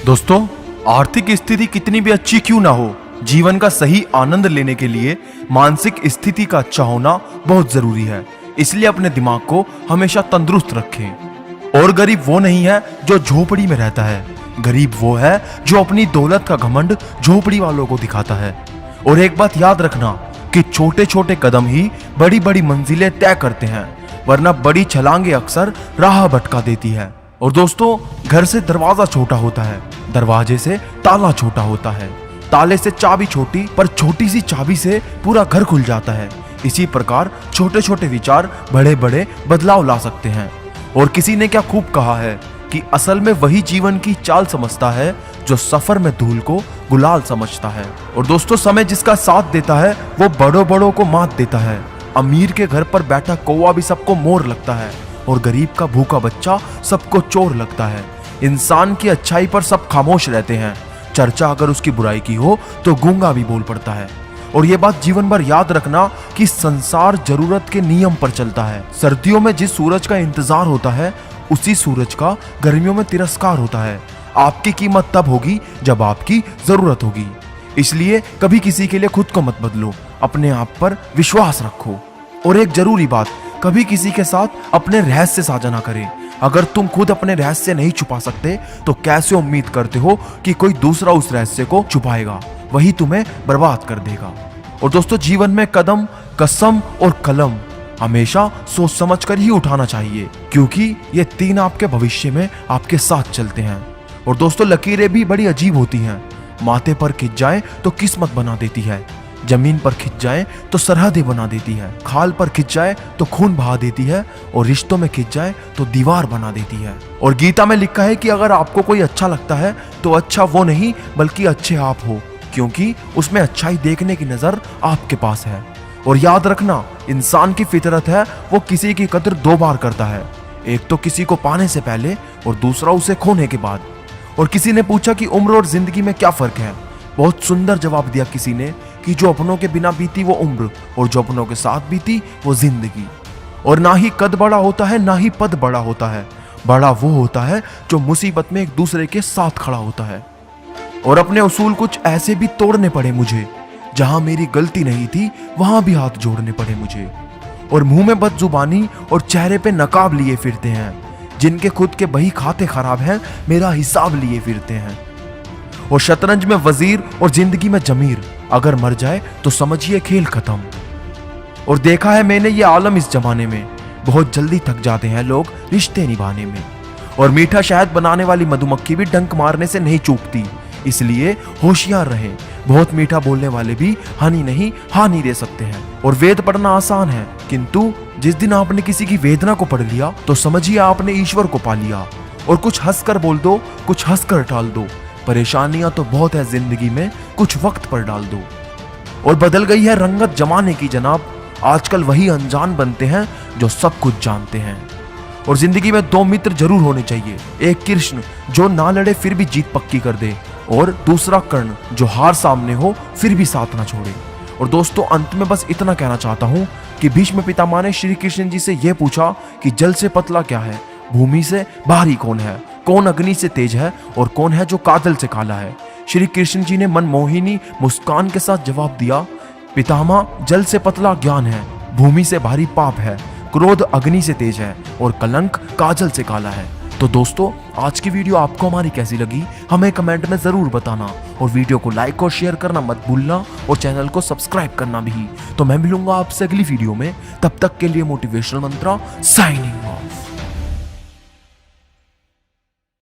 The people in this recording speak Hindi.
दोस्तों, आर्थिक स्थिति कितनी भी अच्छी क्यों ना हो, जीवन का सही आनंद लेने के लिए मानसिक स्थिति का अच्छा होना बहुत जरूरी है। इसलिए अपने दिमाग को हमेशा तंदुरुस्त रखें। और गरीब वो नहीं है जो झोपड़ी में रहता है, गरीब वो है जो अपनी दौलत का घमंड झोपड़ी वालों को दिखाता है। और एक बात याद रखना कि छोटे छोटे कदम ही बड़ी बड़ी मंजिलें तय करते हैं, वरना बड़ी छलांगे अक्सर राह भटका देती है। और दोस्तों, घर से दरवाजा छोटा होता है, दरवाजे से ताला छोटा होता है, ताले से चाबी छोटी, पर छोटी सी चाबी से पूरा घर खुल जाता है। इसी प्रकार छोटे छोटे विचार बड़े बड़े बदलाव ला सकते हैं। और किसी ने क्या खूब कहा है कि असल में वही जीवन की चाल समझता है जो सफर में धूल को गुलाल समझता है। और दोस्तों, समय जिसका साथ देता है वो बड़ों बड़ों को मात देता है। अमीर के घर पर बैठा कौवा भी सबको मोर लगता है, और गरीब का भूखा बच्चा सबको चोर लगता है। इंसान की अच्छाई पर सब खामोश रहते हैं, चर्चा अगर उसकी बुराई की हो तो गूंगा भी बोल पड़ता है। और ये बात जीवन भर याद रखना कि संसार जरूरत के नियम पर चलता है। सर्दियों में जिस सूरज का इंतजार होता है, उसी सूरज का गर्मियों में तिरस्कार होता है। आपकी कीमत तब होगी जब आपकी जरूरत होगी। इसलिए कभी किसी के लिए खुद को मत बदलो, अपने आप पर विश्वास रखो। और एक जरूरी बात, कभी किसी के साथ अपने रहस्य साझा ना करें। अगर तुम खुद अपने रहस्य नहीं छुपा सकते तो कैसे उम्मीद करते हो कि कोई दूसरा उस रहस्य को छुपाएगा? वही तुम्हें बर्बाद कर देगा। और दोस्तों, जीवन में कदम, कसम और कलम हमेशा सोच समझ कर ही उठाना चाहिए, क्योंकि ये तीन आपके भविष्य में आपके साथ चलते हैं। और दोस्तों, लकीरें भी बड़ी अजीब होती हैं। माथे पर खिंच जाए तो किस्मत बना देती है, जमीन पर खिंच जाए तो सरहदें बना देती है, खाल पर खिंच जाए तो खून बहा देती है, और रिश्तों में खिंच जाए तो दीवार बना देती है। और गीता में लिखा है कि अगर आपको कोई अच्छा लगता है तो अच्छा वो नहीं बल्कि अच्छे आप हो, क्योंकि उसमें अच्छाई देखने की नजर आपके पास है। और याद रखना, इंसान की फितरत है वो किसी की कदर दो बार करता है, एक तो किसी को पाने से पहले और दूसरा उसे खोने के बाद। और किसी ने पूछा कि उम्र और जिंदगी में क्या फर्क है? बहुत सुंदर जवाब दिया किसी ने कि जो अपनों के बिना बीती वो उम्र, और जो अपनों के साथ बीती वो जिंदगी। और ना ही कद बड़ा होता है ना ही पद बड़ा होता है, बड़ा वो होता है जो मुसीबत में एक दूसरे के साथ खड़ा होता है। और अपने उसूल कुछ ऐसे भी तोड़ने पड़े मुझे, जहां मेरी गलती नहीं थी वहां भी हाथ जोड़ने पड़े मुझे। और मुंह में बदजुबानी और चेहरे पे नकाब लिए फिरते हैं, जिनके खुद के बही खाते खराब हैं मेरा हिसाब लिए फिरते हैं। और शतरंज में वजीर और जिंदगी में जमीर, अगर मर जाए तो समझिए खेल खत्म। और देखा है मैंने ये आलम इस जमाने में, बहुत जल्दी थक जाते हैं लोग रिश्ते निभाने में। और मीठा शहद बनाने वाली मधुमक्खी भी डंक मारने से नहीं चूकती, इसलिए होशियार रहें। बहुत मीठा बोलने वाले भी हानि नहीं हानि दे सकते हैं। और वेद पढ़ना आसान है, किंतु जिस दिन आपने किसी की वेदना को पढ़ लिया तो समझिए आपने ईश्वर को पा लिया। और कुछ हंसकर बोल दो, कुछ हंसकर टाल दो, परेशानियां तो बहुत है जिंदगी में, कुछ वक्त पर डाल दो। और बदल गई है रंगत जमाने की जनाब, आजकल वही अनजान बनते हैं जो सब कुछ जानते हैं। और जिंदगी में दो मित्र जरूर होने चाहिए, एक कृष्ण जो ना लड़े फिर भी जीत पक्की कर दे, और दूसरा कर्ण जो हार सामने हो फिर भी साथ ना छोड़े। और दोस्तों, अंत में बस इतना कहना चाहता हूं कि भीष्म पितामह ने श्री कृष्ण जी से यह पूछा कि जल से पतला क्या है, भूमि से भारी कौन है, कौन अग्नि से तेज है, और कौन है जो काजल से काला है? श्री कृष्ण जी ने मनमोहिनी मुस्कान के साथ जवाब दिया, पितामह, जल से पतला ज्ञान है, भूमि से भारी पाप है, क्रोध अग्नि से तेज है, और कलंक काजल से काला है। तो दोस्तों, आज की वीडियो आपको हमारी कैसी लगी हमें कमेंट में जरूर बताना, और वीडियो को लाइक और शेयर करना मत भूलना, और चैनल को सब्सक्राइब करना भी। तो मैं मिलूंगा आपसे अगली वीडियो में, तब तक के लिए मोटिवेशनल मंत्रा साइनिंग।